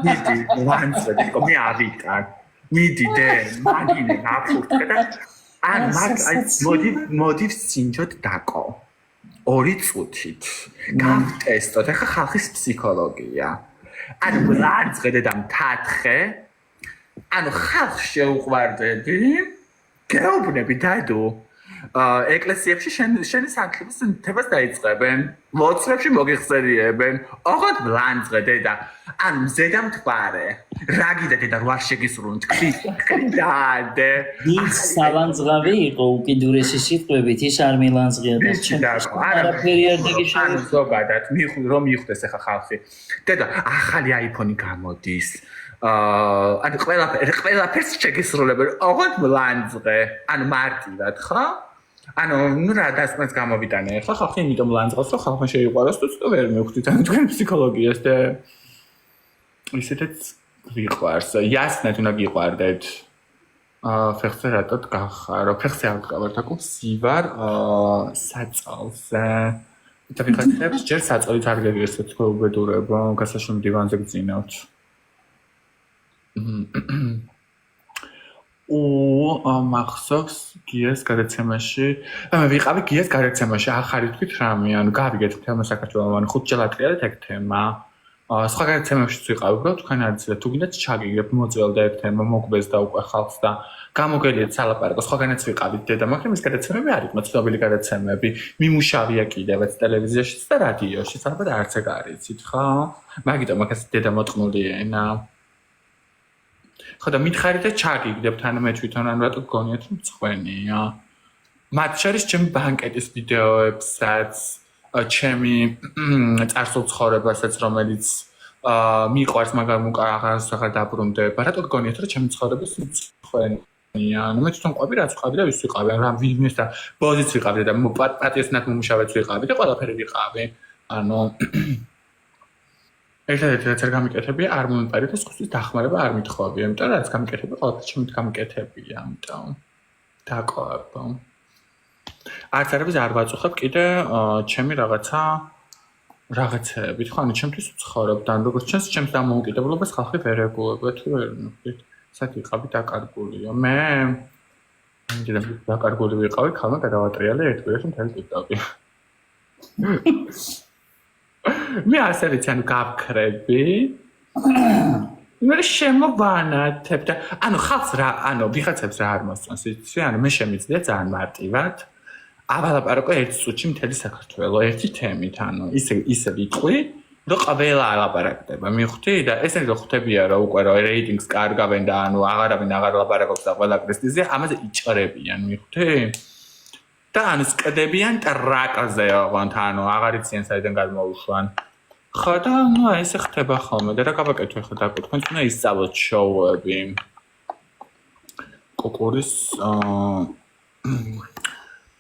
მიდი ლანძღე თქო მე ავიტან მიდი დე მაგინე აფუტკე და ან მაგ მოდი სინჯოთ დაკო 2 წუთით გავტესტოთ ახლა ხალხის ფსიქოლოგია ანუ ლანძღე და მთათხე ანუ ხალხს შეუყვარდები გეუბნები დადო ეკლესიებში შენი სამშობლოს ნთებას დაიწყებენ ლოცვებში მოგიხსენიებენ ოღონდ ლანძღე დედა ანუ მზედამთვარე რა გიდა დედა რო არ შეგისრუნ თქვით დადე ის სალანძღავი იყო უკიდურესი სიტყვებით ის არ მილანძღია და არაფერი არ დაგიშალა ზოგადად რომ მიხვდეს ახლა ხალხი დედა ახალი iPhone-ი გამოდის ანუ ყველაფერს შეგისრულებენ ოღონდ ლანძღე ანუ მარტივად ხო ანუ ნუ რა დასკვნის გამოვიტანე ხო ხალხი იმიტომ ლანძღავს რომ ხალხმა შეიყვაროს თუ ვერ მივხვდით ანუ თქვენ ფსიქოლოგიას და ისეთაც ვიყვარს იასნად უნდა გიყვარდეთ ფეხზე რატოდ გახარო ფეხზე არ გავარ და კუსივარ საწალზე და ვიხატებს ჯერ საწოლით არ გეგესეთ თქვენ უბედურება გასაშემ დივანზე გძინავთ მახსოვს გიას გადაცემაში მე ვიყავი გიას გადაცემაში ახალი თქვით რამე ანუ გავიგეთ თემა საქართველოს 5 ჯელატრიალეთ ეგ თემა სხვა გადაცემებში ვიყავი უბრალოდ თქვენ არცეთ თუ გინდათ ჩაგიგებ მოძველდა ეგ თემა მოგბეს და უკვე ხალხს და გამოგელიეთ სალაპარაკო სხვაგანაც ვიყავით დედა მაგრამ ეს გადაცემები არ იყო ცნობილი გადაცემები მიმუშავია კიდევაც ტელევიზიაში და რადიოში ალბათ არც ეგ არ იცით ხო მაგიტომ მაგას დედა მოწყნული ენა ხო და მითხარით და ჩაგიგდებთ ანუ მე თვითონ ან რატო გგონიათ რომ მწვენია მათ შორის ჩემი ბანკეტის ვიდეოებსაც ჩემი წარსულ ცხოვრებასაც რომელიც მიყვარს მაგრამ აღარ დაბრუნდება რატო გგონიათ რომ ჩემი ცხოვრების მწვენია ანუ მე თვითონ ყვები რაც ვყავი და ვის ვიყავი რა ვინმეს და ბოზიც ვიყავი და პატიოსნად მომუშავეც ვიყავი და ყველაფერი ვიყავი ანუ ერთადერთი რაც არ გამიკეთებია არ მომიპარეთ და სხვისთვის დახმარება არ მithხოვია იმიტომ რაც გამიკეთებია ყველაფერი ჩემით გამიკეთებია ამიტომ დაკოებო არც არაფერს არ ვაწუხებ კიდე ჩემი რაღაცეებით ხო ანუ ჩემთვის ვცხოვრობ და როგორც ჩემს დამოუკიდებლობას ხალხი ვერ ეგუება თუ ვერ ნუხით სად ვიყავი დაკარგულიო მე დაკარგული ვიყავი ხალხმა გადავატრიალე ერთ კვირაში მთელი ტიკტოკი მე ასევით ანუ გავქრები მე შემოვანათებ და ანუ ხალხს რა ანუ ვიღაცებს რა არ მოსწონს იცი ანუ მე შემიძლია ძალიან მარტივად ავალაპარაკო ერთ წუთში მთელი საქართველო ერთი თემით ანუ ისე ვიტყვი რომ ყველა ალაპარაკდება მივხვდი და ესენი რომ ხვდებია რომ უკვე რომ რეიტინგს კარგავენ და ანუ აღარავინ აღარ ლაპარაკობს და ყველა კრესტიზე ამაზე იჭრებიან მივხვდი და ანუ სკდებიან ტრაკაზე ოღონდ ანუ აღარ იციან საიდან გადმოუშვან ხო და ნუ ესე ხდება ხოლმე და რა გავაკეთო ახლა და თქვენ უნდა ისწავლოთ შოუები კუკურის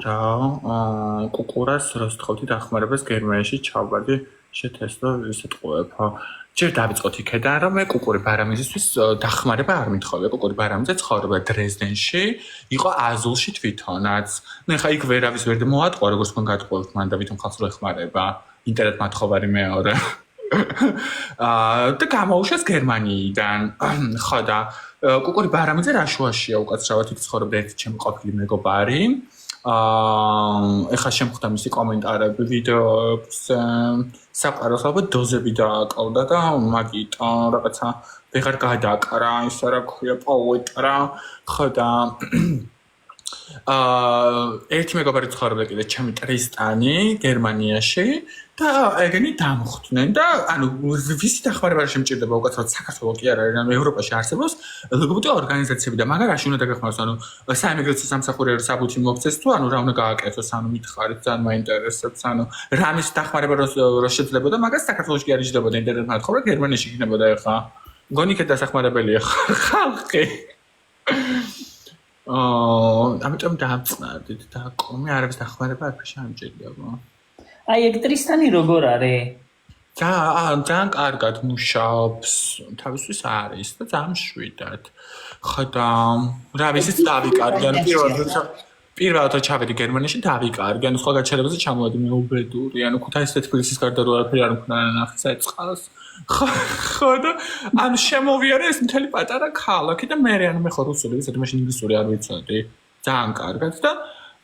რა კუკურას როსტხოვთი დახმარებას გერმანიაში ჩავბარდი შეთესტო ისეთყובה ჯერ დავიწყოთ იქედან რომ მე კუკური ბარამიზისთვის დახმარება არ მithხოვია კუკური ბარამიზე ცხოვრობდა დრეზდენში იყო აზულში თვითონაც ნუ ხა იქ ვერავის ვერ მოატყვა როგორც მან გატყუებთ მან და ვითომ ხალხს რო ეხმარება ინტერნეტ მათხოვარი მეორე და გამოუშვეს გერმანიიდან ხო და კუკური ბარამიზე რაშუაშია უკაცრავად იქ ცხოვრობდა ერთი ჩემი ყოფილი მეგობარი ეხლა შემხვდა მისი კომენტარები ვიდეოებს საყაროს ალბათ დოზები დააკავდა და მაგიტო რაღაცა ვეღარ გადაკრა ისა რა ქვია პოეტრა ხო და ერთი მეგობარი ცხოვრობდა კიდე ჩემი ტრისტანი გერმანიაში და ეგენი დამხვდნენ და ანუ ვისი დახმარება არ შემჭირდება უკაცრავად საქართველოს კი არ არის ანუ ევროპაში არსებობს ლგბტ ორგანიზაციები და მაგარაში უნდა დაგეხმაროს ანუ საიმიგრაციო სამსახური საბუთი მოგცეს თუ ანუ რა უნდა გააკეთოს ანუ მითხარით ძალიან მაინტერესებს ანუ რამის დახმარება რო შეძლებოდა მაგას საქართველოში კი არ იჯდებოდა ინტერნეტ მათხოვრა გერმანიაში იქნებოდა ეხა მგონი იქ დასახმარებელია ხალხი ამიტომ დავწნარდით და კომი არაფერს დახმარება არ შეამჭირდება აი ეგ ტრისტანი როგორ არის? ძალიან კარგად მუშაობს, თავისთვის არის და ძალიან მშვიდად. ხო და რა ვიცით დავიკარგე, ან პირველად ჩავედი გერმანიაში დავიკარგი, ანუ სხვა გაჩერებაზე ჩამოვედი მეუბედური, ანუ ქუთაისის თბილისის გარდა რო არაფერი არ მქონდა ნახე საწყალს. ხო და ანუ შემოვიარე ეს მთელი პატარა ქალაქი და მე ანუ მე ხო რუსული ვიზეთ მაშინ ინგლისური არ ვიცოდი. ძალიან კარგად და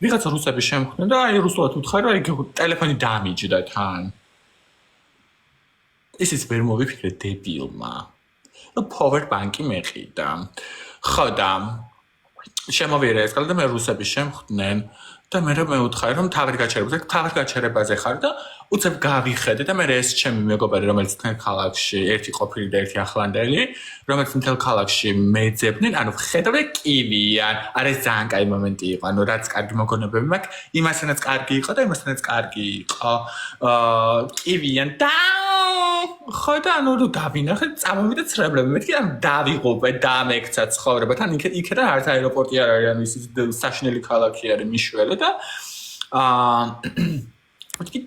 ვიღაცა რუსები შემხვდნენ და აი რუსულად უთხარი რა იგი ტელეფონი დამიჯდა თან. ისიც ვერ მოვიფიქრე დებილმა. და power bank-ი მეყიდა. ხო და შემოვიარე ეს კალდა მე რუსები შემხვდნენ და მე მეუთხარი რომ თავი გაჩერებაზე ხარ და უცებ გავიხედე და მე ეს ჩემი მეგობარი რომელიც თქვენ ქალაქში ერთი ყოფილი და ერთი ახლანდელი რომელიც მთელ ქალაქში მეძებდნენ ანუ ხედავე კივიან არა ეს ძალიან კაი მომენტი იყო ანუ რაც კარგი მოგონებები მაქვს იმასთანაც კარგი იყო და იმასთანაც კარგი იყო კივიან და ხო და ანუ რო დავინახე წამოვიდა ცრემლები მეთქი ანუ დავიღუპე დამექცა ცხოვრება თან იქიდან არც აეროპორტი არ არის ანუ ის საშინელი ქალაქი არის მიშველი და მეთქი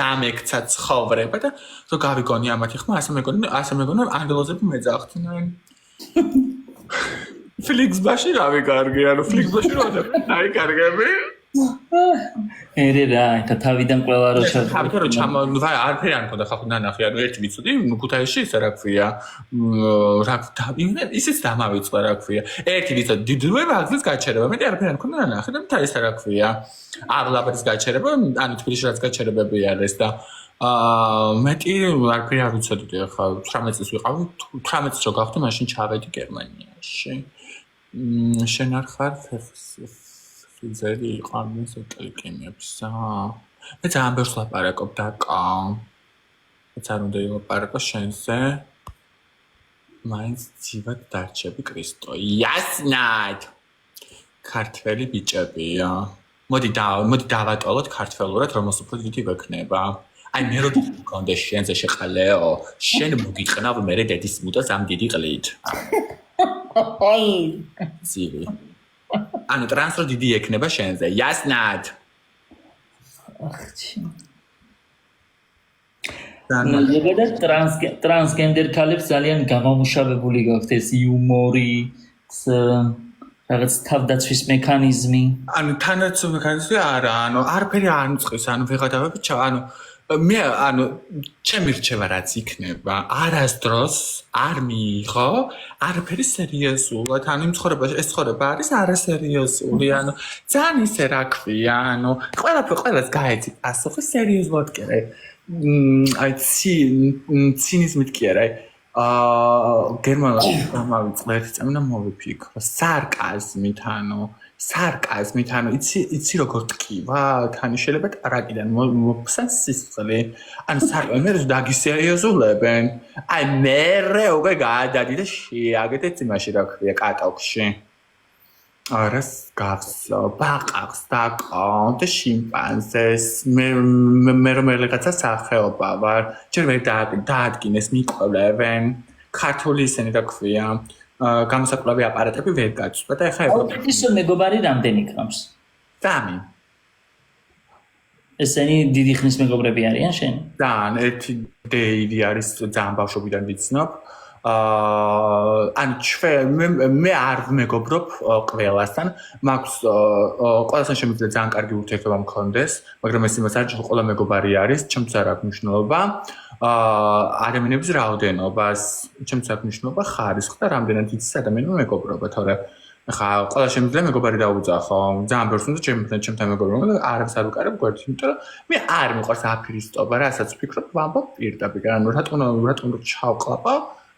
დამექცა ცხოვრება და რო გავიგონი ამათი ხმა ასე მეგონი ანგელოზები მეძახდნენ ფლიქსბაში რავიკარგი ანუ ფლიქსბაში რა კარგები ერე რა და თავიდან ყველა რო თავიდან რო ჩამოვა არაფერი არ მქონდა ხალხი ნანახი ანუ ერთი ვიცოდი ქუთაისში ისე რა ქვია რა ისიც დამავიწყდა რა ქვია ერთი ვიცოდი დიდლუება აგზის გაჩერება მეტი არაფერი არ მქონდა ნანახი და მთა ისე რა ქვია აღლაბრის გაჩერება ანუ თბილისში რაც გაჩერებები არის და მეტი არაფერი არ ვიცოდი ხა 18 წელს ვიყავ 18 წელს რო გავხდი მაშინ ჩავედი გერმანიაში შენ არ ხარ ფიზერი იყამის ეკლიკინებსა მე ძალიან ბევრს ლაპარაკობ დაკა მეც არ უნდა ილაპარაკო შენზე მაინც ძივად დარჩები კრისტო იასნად ქართველი ბიჭებია მოდი დავატოვოთ ქართველურად რომელს უფრო დიდი ვექნება აი მე რო გქონდა შენზე შეყალეო შენ მოგიყნავ მე დედის მუტას ამ დიდი ყლით აი ძილი ანუ ტრანსფერ დიდი ექნება შენზე იასნად ახჩი და ტრანსგენდერ ქალებს ძალიან გამომუშავებული გაქვთ ეს იუმორი რაღაც თავდაცვის მექანიზმი ანუ თანაც მექანიზმი არა ანუ არაფერი არ მწყის ანუ ვეღადავები ანუ მე ანუ ჩემი რჩევა რაც იქნება არასდროს არ მიიღო არაფერი სერიოზულად ანუ იმ ცხოვრებაში ეს ცხოვრება არის არასერიოზული ანუ ძალიან ისე რა ქვია ანუ ყველას გაეცი პასუხი სერიოზულად კი არა აი ცინიზმით კი არა გერმანულად გამავიწყდა ერთი წამი და მოვიფიქრო სარკაზმით ანუ იცი როგორ ტკივა თან შეიძლება ტრაკიდან მოფსან სისხლი ანუ სარკაზმი მე დაგისერიოზულებენ აი მე უკვე გადადი და შეაგდეთ იმაში რა ქვია კატოქში არას გავსო ბაყაყს და შიმპანზეს მე რომელიღაცა სახეობა ვარ ჯერ მე დაადგინეს მიკვლევენ ქართული ისენი რა ქვია გამოსაკვლევი აპარატები ვერ გაწვდა და ეხა ის მეგობარი რამდენი გრამს? დამი. ესენი დიდი ხნის მეგობრები არიან შენ? ძალიან ერთი დეივი არის ძალიან ბავშვობიდან ვიცნობ. მე არ მეგობრობ ყველასთან, მაქვს ყველასთან შემიძლია ძალიან კარგი ურთიერთობა მქონდეს, მაგრამ ეს იმას არ ჭირდება ყველა მეგობარი არის, ჩემს არ აქვს მნიშვნელობა. ადამიანების რაოდენობას, ჩემს აქვს მნიშვნელობა ხარისხი და რამდენად იცის ადამიანმა მეგობრობა, თორემ ხა ყველა შემიძლია მეგობარი დაუძახო, ძალიან ბევრს უნდა ჩემთან მეგობრობა და არაფერს არ ვუკარებ გვერდით, იმიტომ რომ მე არ მიყვარს აფირისტობა, რასაც ვფიქრობ, ვამბობ პირდაპირ, ანუ რატომ ჩავყლაპა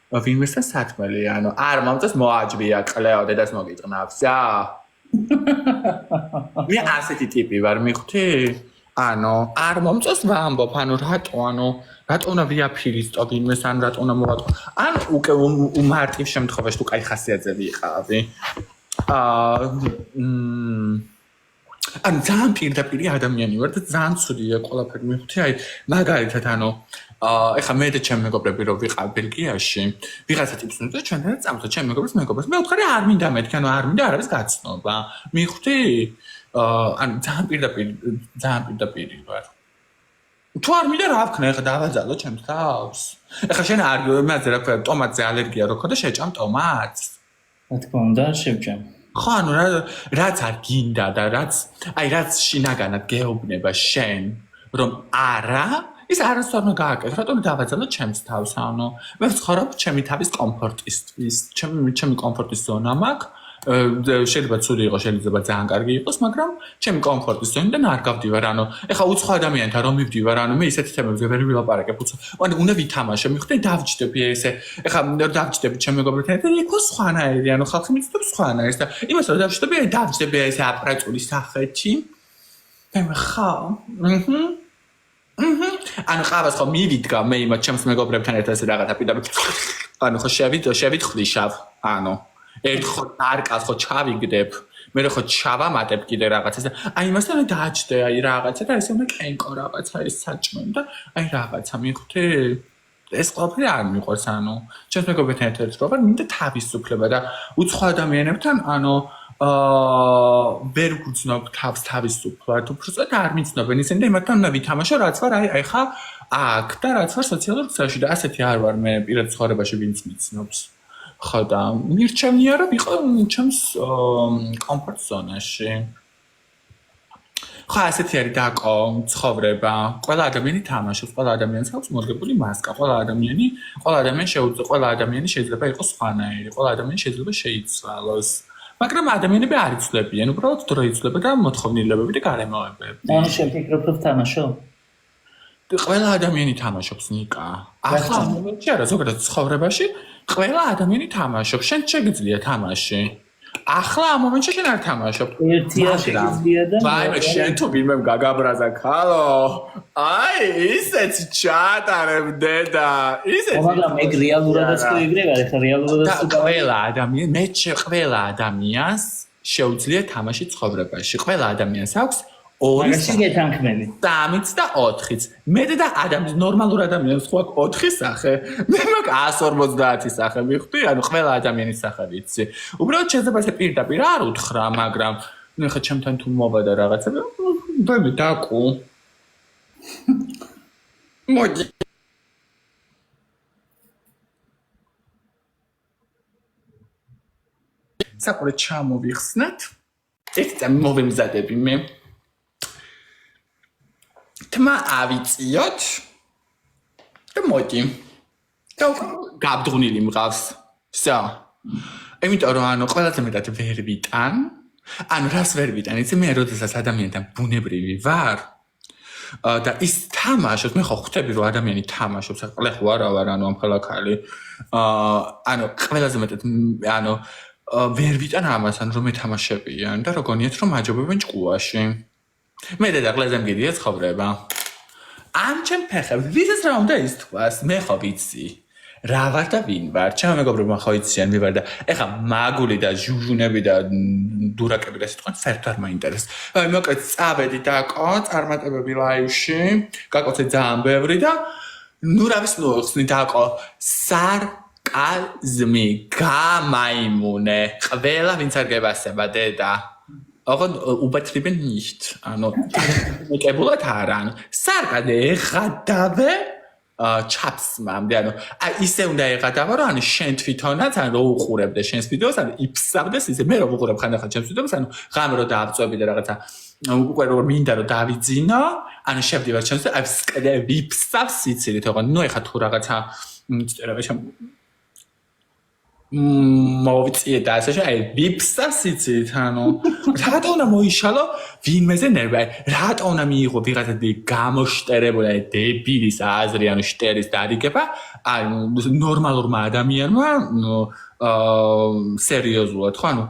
ვინმესთან სათმელი, ანუ არ მომწონს მოაჯბია კლეო დედას მოგიწყნავსა. მე ასეთი ტიპი ვარ, მიხვდი? ანუ არ მომწონს ვამბობ, ანუ რატო უნდა ვიაფირისტო ვინმეს, ან რატო უნდა მოვატყო. ან უკვე უმარტივ შემთხვევაში თუ კაი ხასიათზე ვიყავი. ანუ ძალიან პირდაპირი ადამიანი ვარ და ძალიან ცუდია ყველაფერი მიხვდი, აი მაგალითად ანუ ეხა მე და ჩემი მეგობრები რო ვიყავ ბელგიაში, ვიღაცა ტიპს უნდა ჩვენთანაც წამოწა ჩემი მეგობრებს, მე ვთხარი არ მინდა მეთქი, ანუ არ მინდა არავის გაცნობა. მიხვდი? ანუ ძალიან პირდაპირი ვარ. თუ არ მინდა რა ვქნა, ეხა დავაძალო ჩემს თავს. ეხა შენ არ მეძე რა ქვია, ტომატზე ალერგია რო ქონდა, შეჭამ ტომატს. რა თქმა უნდა, შევჭამ. ხო, ანუ რაც არ გინდა და რაც შინაგანად გეუბნება შენ, რომ არა, ის არასდროს არ გააკეთე, რატომ დავაძალო ჩემს თავს, ანუ მე ვცხოვრობ ჩემი თავის კომფორტისთვის, ჩემი კომფორტის ზონა მაქვს. შეიძლება ცუდი იყოს, შეიძლება ძალიან კარგი იყოს, მაგრამ ჩემი კომფორტის ზონიდან არ გავდივარ, ანუ ეხა უცხო ადამიანთან რომ მივდივარ, ანუ მე ისეთი თემებზე ვერ ვილაპარაკებ, ანუ უნდა ვითამაშო, მიხდე დავჯდები ესე, ეხა დავჯდები ჩემ მეგობრებთან და იქ სხვანაირი, ანუ ხალხი მიცდობს სხვანაირს და იმას რომ დავჯდები, დავჯდები ესე აპრატული სახეთი. მე ხა. ანუ ხავას ხო მივიდგა მე იმ ჩემს მეგობრებთან ერთად ესე რაღაცა პირდაპირ. ანუ ხო შევიტხვდიშავ, ანუ ერთხელ დარკას ხო ჩავიგდებ, მე ხო ჩავამატებ კიდე რაღაცას და აი იმასთან დააჭდე აი რაღაცა და ესე უნდა კენკო რაღაცა ის საჭმელი და აი რაღაცა მიხდე ეს ყველაფერი არ მიყვარს ანუ ჩემს მეგობრებთან ერთად რო ვარ მინდა თავისუფლება და უცხო ადამიანებთან ანუ ვერ გძნობ თავს თავისუფლად უბრალოდ არ მიცნობენ ისინი და იმათთან უნდა ვითამაშო რაც ვარ აი ხა აქ და რაც ვარ სოციალურ ქსელში და ასეთი არ ვარ მე პირად ცხოვრებაში ვინც მიცნობს ხო და მირჩევნია რომ ვიყო ჩემს კომფორტ ზონაში ხო ასეთი არის დაკო ცხოვრება ყველა ადამიანი თამაშობს ყველა ადამიანს აქვს მორგებული მასკა ყველა ადამიანი შეიძლება იყოს სხვანაირი ყველა ადამიანი შეიძლება შეიცვალოს მაგრამ ადამიანები არ იცვლებიან უბრალოდ დრო იცვლება და მოთხოვნილებები და გარემოებები ანუ შენ ფიქრობ რომ თამაშო ყველა ადამიანი თამაშობს ნიკა ახლა მომენტში არა ზოგადად ცხოვრებაში ყველა ადამიანი თამაშობს შენ შეგიძლია თამაში ახლა ამ მომენტში შენ არ თამაშობ ერთია შეგიძლია და ვაიმე შენ თუ ვინმემ გაგაბრაზა ხალო აი ისეც ჩატარებ დედა ისეც მაგრამ ეგ რეალურადაც თუ ეგრევე არის ხა რეალურადაც ყველა ადამიანს შეუძლია თამაში ცხოვრებაში ყველა ადამიანს აქვს 2 გეთანხმები 3-იც და 4-იც მე და ადამიანს ნორმალურ ადამიანს ხო აქვს 4 სახე მე მაქვს 150 სახე მიხდი ანუ ყველა ადამიანის სახე ვიცი უბრალოდ შეიძლება ესე პირდაპირ არ უთხრა მაგრამ ნუ ხა ჩემთან თუ მოვა და რაღაცა მე დაკუ მოდი საყურე ჩამოვიხსნათ ეს მოვემზადები მე თმა ავიწიოთ და მოდი და გაბდღვნილი მყავს ვსა იმიტომ რომ ანუ ყველაზე მეტად ვერ ვიტან ანუ რას ვერ ვიტან იცი მე როდესაც ადამიანთან ბუნებრივი ვარ და ის თამაშობს მე ხო ხვდები რომ ადამიანი თამაშობს ახლა ხო არა ვარ ანუ ამ ქალაქალი ანუ ყველაზე მეტად ანუ ვერ ვიტან ამას ანუ რომ ეთამაშებიან და როგორიათ რომ აჯობებენ ჭკუაში მე და ყველაზე მგიდია ცხოვრება ამ ჩემ ფეხებს ვისაც რა უნდა ის თქვას მე ხო ვიცი რა ვარ და ვინ ვარ ჩემ მეგობრებმა ხო იციან მე ვარ და ეხა მაგული და ჟუჟუნები და დურაკები და სიტყვან საერთოდ არ მაინტერესებს აი მოკლედ წავედი დაკო წარმატებები ლაივში გაკოცე ძალიან ბევრი და ნუ რა ვის ნუხსნი დაკო სარკაზმი გამაიმუნე ყველა ვინც არ გებასება დედა ოღონდ უბათრიბენ nicht ანუ მეკებულად არ ანუ სარკადე ეხადავე ჩაფსმამდე ანუ აი ისე უნდა ეხადავო რომ ანუ შენ თვითონაც ანუ რო უყურებდე შენს ვიდეოს ანუ იფსავდეს ისე მე რო უყურებ ხანდახან შენს ვიდეოს ანუ ღამე რო დაავწვები და რაღაცა უკვე რო მინდა რომ დავიძინო ანუ შევდივარ შენს აი სკდე ვიფსავ სიცილით ოღონდ ნუ ეხა თუ რაღაცა წერება შენ მოვიწიე და ასე აი ვიფსა სიცით ანუ რატო უნდა მოიშალო ვინმეზე ნერვი რატო უნდა მიიღო ვიღაცა გამოშტერებული აი დებილის აზრი ანუ შტერის დარიგება აი ნორმალურმა ადამიანმა სერიოზულად ხო ანუ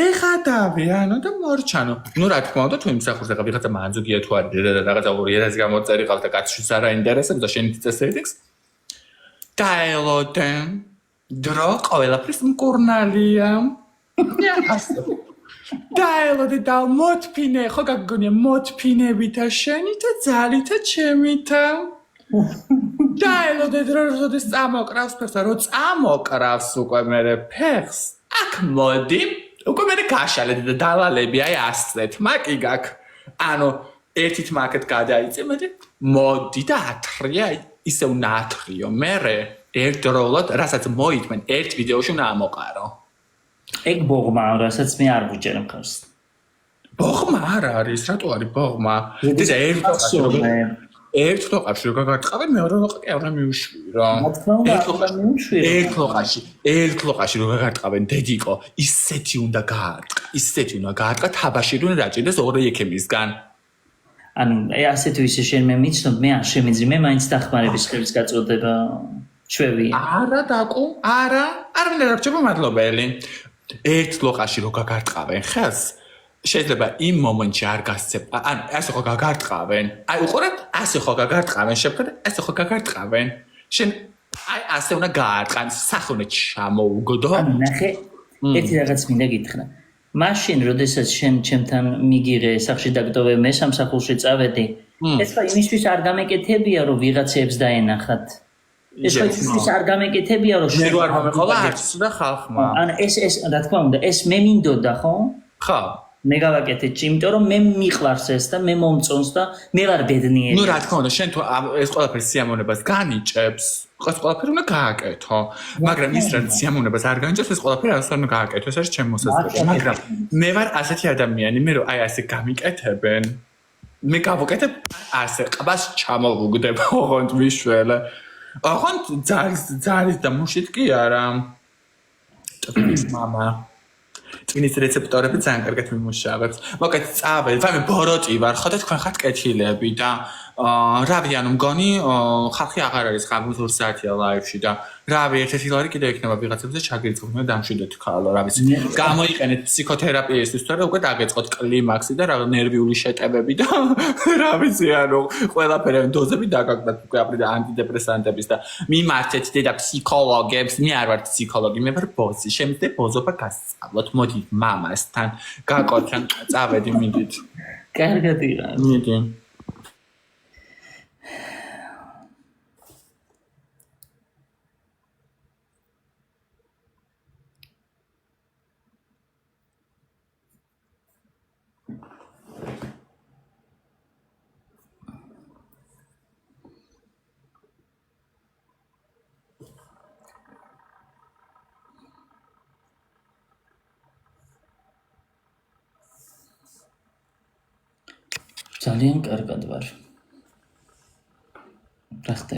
ეხადავე ანუ და მორჩანო ნუ რა თქმა უნდა თუ იმსახურს ახლა ვიღაცა მანძუგია თუ არის და რაღაცა 2000 გამოწერი ყავს და კაცშიც არ აინტერესებს და შენ წესედიქს დაელოდენ დრო ყველაფრის მკურნალია დაელოდე და მოთფინე ხო გაგონია მოთფინებითა შენითა ძალითა ჩემითა დაელოდე დრო როდეს წამოკრავს ფეხს რო წამოკრავს უკვე მე ფეხს აქ მოდი უკვე მე გაშალეთ და დალალები აი ასეთ მაკი გაკ ანუ ერთით მაკეთ გადაიწე მე მოდი და ათრია ისე უნდა ათრიო მე ერთდროულად რასაც მოითმენ ერთ ვიდეოში უნდა ამოყარო ეგ ბოღმა, რასაც მე არ ვუჭერ მხარს. ბოღმა არ არის, რატო არის ბოღმა? ისა ერთ ლოყაში რო გაგარტყავენ, მეორე ლოყი არ მიუშვი რა. რა თქმა უნდა, არ მიუშვი. ერთ ლოყაში რო გაგარტყავენ, დედიკო, ისეთი უნდა გაარტყა, თაბაში რო დაჭირდეს ორი ექიმისგან. ანუ ასე თუ ისე შენ მე მიცნობ, მე არ შემიძლია, მე მაინც დახმარების ხელის გაწოდება ჩვევია. არა დაკუ, არა მინდა რჩება მადლობელი. ერთ ლოყაში რო გაგარტყავენ ხელს, შეიძლება იმ მომენტში არ გასცემ. ანუ ასე ხო გაგარტყავენ. აი უყურეთ, ასე ხო გაგარტყავენ, შეფხედე, ასე ხო გაგარტყავენ. შენ აი ასე უნდა გაარტყან, სახონე ჩამოუგდო. ანუ ნახე, ერთი რაღაც მინდა გითხრა. მაშინ, როდესაც შენ ჩემთან მიგიღე სახში დაგტოვე, მე სამსახურში წავედი, ეს ხო იმისთვის არ გამეკეთებია, რომ ვიღაცებს დაენახათ. ეს ხო იმისთვის არ გამეკეთებია, რომ მე არ მომეყოლა არც და ხალხმა. ანუ ეს რა თქმა უნდა, ეს მე მინდოდა, ხო? ხო. მე გავაკეთეთ, იმიტომ რომ მე მიყვარს ეს და მე მომწონს და მე ვარ ბედნიერი. ნუ რა თქმა უნდა, შენ თუ ეს ყველაფერი სიამოვნებას განიჭებს, ეს ყველაფერი უნდა გააკეთო. მაგრამ ის რაც სიამოვნებას არ განიჭებს, ეს ყველაფერი არ უნდა გააკეთო, ეს არის ჩემი მოსაზრება. მაგრამ მე ვარ ასეთი ადამიანი, მე რომ აი ასე გამიკეთებენ, მე გავუკეთებ ასე, ყბას ჩამოვუგდებ, ოღონდ მიშველე. ოღონდ ძარის და მუშით კი არა. ტვინის მამა ტვინის რეცეპტორები ძალიან კარგად მიმუშავებს. მოკეთ წავედ, ვამე ბოროტი ვარ, ხო და თქვენ ხართ კეთილები და რავი, ანუ მგონი ხალხი აღარ არის გამოზურ საათია ლაივში და რავი, ერთ-ერთი ლარი კიდე იქნება ვიღაცებზე ჩაგირიცხოთ, დამშვიდეთ ხალო, რა ვიცი. გამოიყენეთ ფსიქოთერაპიისთვის, თორე უკვე დაგეწყოთ კლიმაქსი და რა ნერვიული შეტევები და რა ვიცი, ანუ ყველაფერი დოზები დაგაგდათ უკვე აპრიდა ანტიდეპრესანტების და მიმართეთ დედა ფსიქოლოგებს, მე არ ვარ ფსიქოლოგი, მე ვარ ბოზი, შემიძლია ბოზობა გასწავლოთ, მოდით მამასთან, გაკოჩან, წავედი მიდით. კარგად იღარ. მიდი. ძალიან კარგად ვარ. რა ხდება?